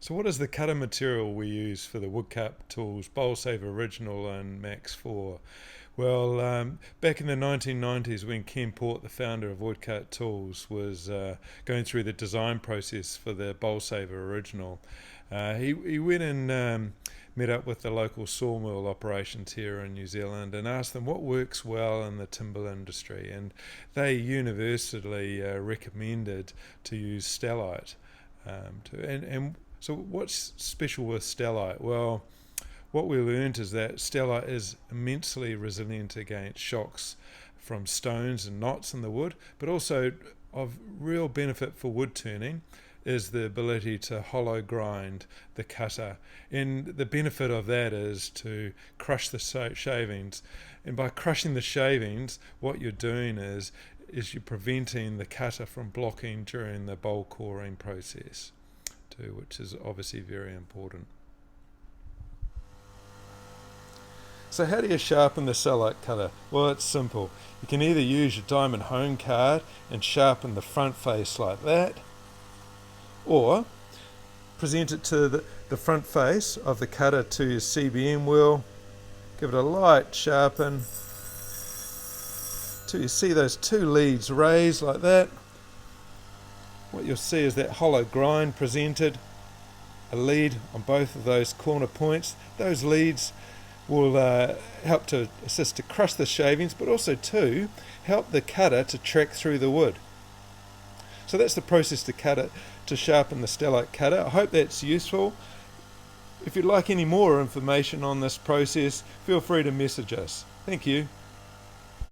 So what is the cutter material we use for the Woodcut Tools Bowlsaver Original and Max4? Well, back in the 1990s when Ken Port, the founder of Woodcut Tools, was going through the design process for the Bowlsaver Original, he went and met up with the local sawmill operations here in New Zealand and asked them what works well in the timber industry, and they universally recommended to use stellite. So what's special with stellite? Well, what we learned is that stellite is immensely resilient against shocks from stones and knots in the wood, but also of real benefit for wood turning is the ability to hollow grind the cutter. And the benefit of that is to crush the shavings. And by crushing the shavings, what you're doing is you're preventing the cutter from blocking during the bowl coring process too, which is obviously very important. So how do you sharpen the stellite cutter? Well, it's simple. You can either use your diamond hone card and sharpen the front face like that, or present it to the front face of the cutter to your CBM wheel, give it a light sharpen till you see those two leads raised like that. What you'll see is that hollow grind presented, a lead on both of those corner points. Those leads will help to assist to crush the shavings, but also to help the cutter to track through the wood. So that's the process to sharpen the stellite cutter. I hope that's useful. If you'd like any more information on this process, feel free to message us. Thank you.